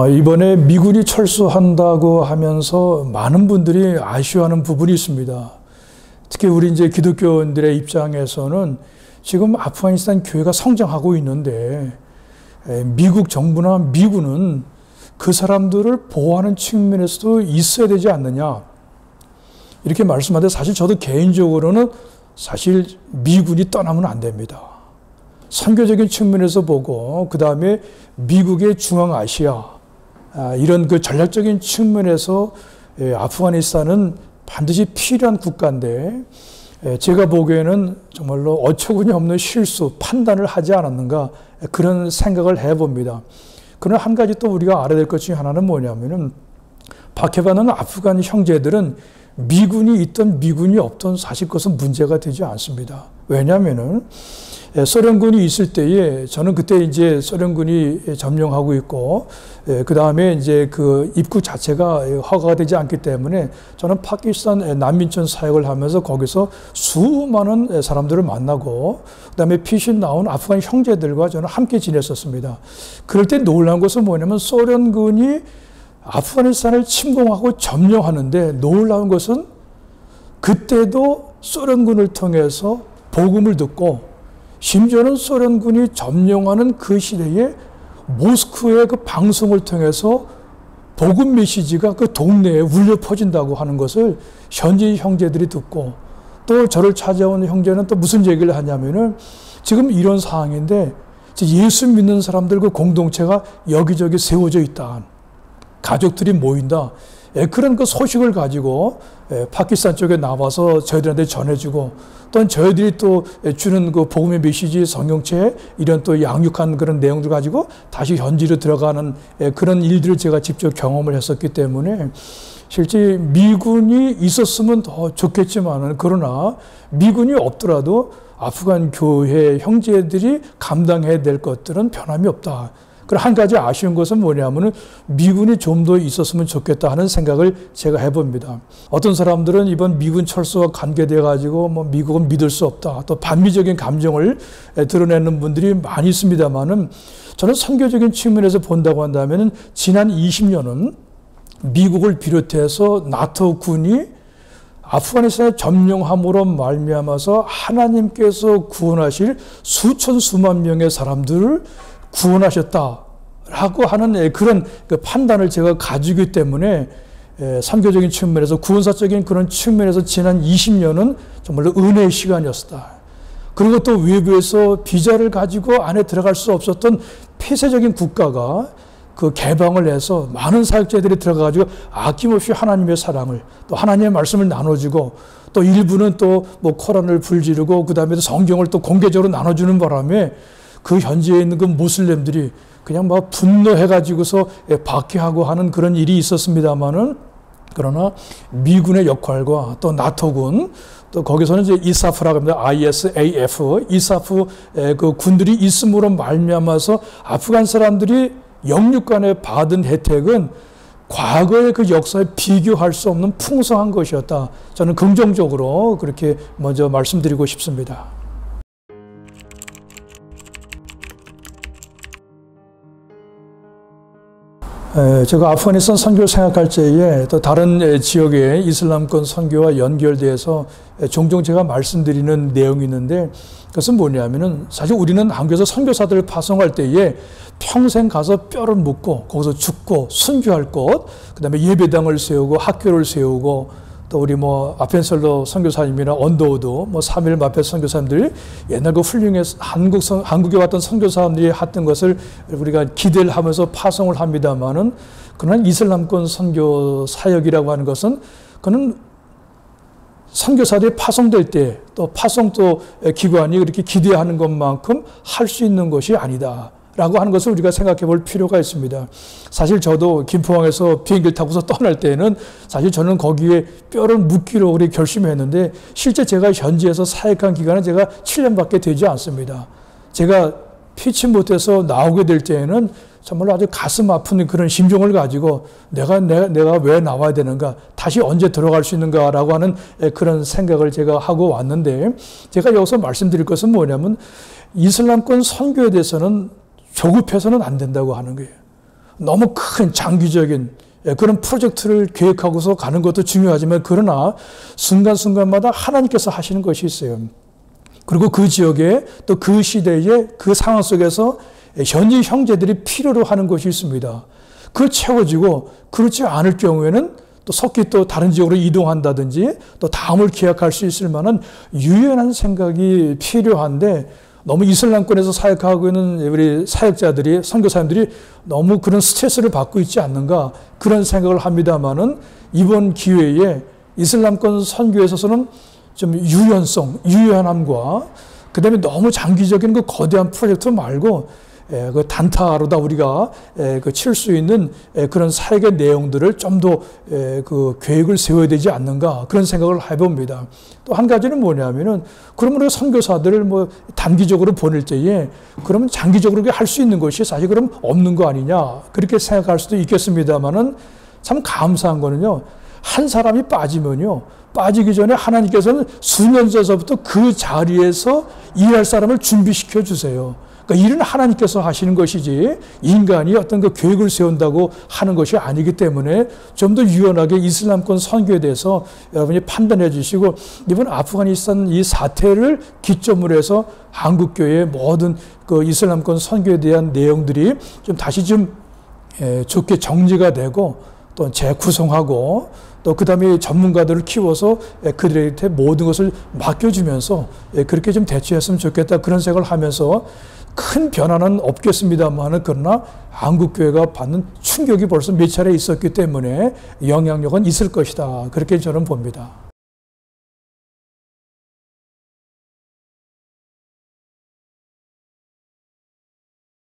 이번에 미군이 철수한다고 하면서 많은 분들이 아쉬워하는 부분이 있습니다. 특히 우리 이제 기독교인들의 입장에서는 지금 아프가니스탄 교회가 성장하고 있는데 미국 정부나 미군은 그 사람들을 보호하는 측면에서도 있어야 되지 않느냐 이렇게 말씀하는데 사실 저도 개인적으로는 사실 미군이 떠나면 안 됩니다. 선교적인 측면에서 보고 그 다음에 미국의 중앙아시아 이런 그 전략적인 측면에서 아프가니스탄은 반드시 필요한 국가인데 제가 보기에는 정말로 어처구니 없는 실수, 판단을 하지 않았는가 그런 생각을 해봅니다. 그러나 한 가지 또 우리가 알아야 될 것 중에 하나는 뭐냐면은 박해받는 아프간 형제들은 미군이 있든 미군이 없든 사실 그것은 문제가 되지 않습니다. 왜냐하면은 소련군이 있을 때에 저는 그때 이제 소련군이 점령하고 있고 그 다음에 이제 그 입국 자체가 허가가 되지 않기 때문에 저는 파키스탄 난민촌 사역을 하면서 거기서 수많은 사람들을 만나고 그 다음에 피신 나온 아프간 형제들과 저는 함께 지냈었습니다. 그럴 때 놀라운 것은 뭐냐면 소련군이 아프가니스탄을 침공하고 점령하는데 놀라운 것은 그때도 소련군을 통해서 복음을 듣고 심지어는 소련군이 점령하는 그 시대에 모스크의 그 방송을 통해서 복음 메시지가 그 동네에 울려 퍼진다고 하는 것을 현지 형제들이 듣고 또 저를 찾아온 형제는 또 무슨 얘기를 하냐면은 지금 이런 상황인데 예수 믿는 사람들 그 공동체가 여기저기 세워져 있다. 가족들이 모인다. 그런 그 소식을 가지고 파키스탄 쪽에 나와서 저희들한테 전해주고 또는 저희들이 또 주는 그 복음의 메시지 성경책 이런 또 양육한 그런 내용들 가지고 다시 현지로 들어가는 그런 일들을 제가 직접 경험을 했었기 때문에 실제 미군이 있었으면 더 좋겠지만은 그러나 미군이 없더라도 아프간 교회 형제들이 감당해야 될 것들은 변함이 없다. 그리고 한 가지 아쉬운 것은 뭐냐면은 미군이 좀 더 있었으면 좋겠다 하는 생각을 제가 해봅니다. 어떤 사람들은 이번 미군 철수와 관계돼 가지고 뭐 미국은 믿을 수 없다. 또 반미적인 감정을 드러내는 분들이 많이 있습니다만은 저는 선교적인 측면에서 본다고 한다면은 지난 20년은 미국을 비롯해서 나토 군이 아프가니스탄을 점령함으로 말미암아서 하나님께서 구원하실 수천 수만 명의 사람들을 구원하셨다라고 하는 그런 판단을 제가 가지고 있기 때문에 선교적인 측면에서 구원사적인 그런 측면에서 지난 20년은 정말로 은혜의 시간이었다. 그리고 또 외부에서 비자를 가지고 안에 들어갈 수 없었던 폐쇄적인 국가가 그 개방을 해서 많은 사역자들이 들어가가지고 아낌없이 하나님의 사랑을 또 하나님의 말씀을 나눠주고 또 일부는 또 뭐 코란을 불지르고 그 다음에 성경을 또 공개적으로 나눠주는 바람에 그 현지에 있는 그 모슬렘들이 그냥 막 분노해가지고서 박해하고 하는 그런 일이 있었습니다만은 그러나 미군의 역할과 또 나토군 또 거기서는 이제 이사프라고 합니다. ISAF 이사프 그 군들이 있음으로 말미암아서 아프간 사람들이 영육간에 받은 혜택은 과거의 그 역사에 비교할 수 없는 풍성한 것이었다. 저는 긍정적으로 그렇게 먼저 말씀드리고 싶습니다. 제가 아프가니스탄 선교를 생각할 때에 또 다른 지역의 이슬람권 선교와 연결돼서 종종 제가 말씀드리는 내용이 있는데 그것은 뭐냐면은 사실 우리는 한국에서 선교사들을 파송할 때에 평생 가서 뼈를 묻고 거기서 죽고 순교할 곳, 그 다음에 예배당을 세우고 학교를 세우고 또 우리 뭐 아펜설로 선교사님이나 언더우드 뭐 3일 마페 선교사님들이 옛날 그 훌륭해서 한국에 왔던 선교사님들이 했던 것을 우리가 기대를 하면서 파송을 합니다만은 그러나 이슬람권 선교 사역이라고 하는 것은 그는 선교사들이 파송될 때 또 파송 또 기관이 그렇게 기대하는 것만큼 할 수 있는 것이 아니다. 라고 하는 것을 우리가 생각해 볼 필요가 있습니다. 사실 저도 김포항에서 비행기를 타고서 떠날 때는 사실 저는 거기에 뼈를 묻기로 우리 결심했는데 실제 제가 현지에서 사역한 기간은 제가 7년밖에 되지 않습니다. 제가 피치 못해서 나오게 될 때에는 정말로 아주 가슴 아픈 그런 심정을 가지고 내가 왜 나와야 되는가, 다시 언제 들어갈 수 있는가라고 하는 그런 생각을 제가 하고 왔는데 제가 여기서 말씀드릴 것은 뭐냐면 이슬람권 선교에 대해서는 조급해서는 안 된다고 하는 거예요. 너무 큰 장기적인 그런 프로젝트를 계획하고서 가는 것도 중요하지만 그러나 순간순간마다 하나님께서 하시는 것이 있어요. 그리고 그 지역에 또 그 시대에 그 상황 속에서 현지 형제들이 필요로 하는 것이 있습니다. 그걸 채워지고 그렇지 않을 경우에는 또 속히 또 다른 지역으로 이동한다든지 또 다음을 기약할 수 있을 만한 유연한 생각이 필요한데 너무 이슬람권에서 사역하고 있는 우리 사역자들이, 선교사님들이 너무 그런 스트레스를 받고 있지 않는가 그런 생각을 합니다만은 이번 기회에 이슬람권 선교에 있어서는 좀 유연성, 유연함과 그 다음에 너무 장기적인 그 거대한 프로젝트 말고 그 단타로다 우리가 칠 수 있는 그런 사역의 내용들을 좀 더 그 계획을 세워야 되지 않는가 그런 생각을 해봅니다. 또 한 가지는 뭐냐면은 그러면 선교사들을 뭐 단기적으로 보낼 때에 그러면 장기적으로 할 수 있는 것이 사실 그럼 없는 거 아니냐 그렇게 생각할 수도 있겠습니다만은 참 감사한 거는요. 한 사람이 빠지면요. 빠지기 전에 하나님께서는 수년 전서부터 그 자리에서 일할 사람을 준비시켜 주세요. 그러니까 일은 하나님께서 하시는 것이지 인간이 어떤 그 계획을 세운다고 하는 것이 아니기 때문에 좀 더 유연하게 이슬람권 선교에 대해서 여러분이 판단해 주시고 이번 아프가니스탄 이 사태를 기점으로 해서 한국교회의 모든 그 이슬람권 선교에 대한 내용들이 좀 다시 좀 좋게 정리가 되고 또 재구성하고 또 그 다음에 전문가들을 키워서 그들한테 모든 것을 맡겨주면서 그렇게 좀 대처했으면 좋겠다 그런 생각을 하면서 큰 변화는 없겠습니다만 그러나 한국교회가 받는 충격이 벌써 몇 차례 있었기 때문에 영향력은 있을 것이다 그렇게 저는 봅니다.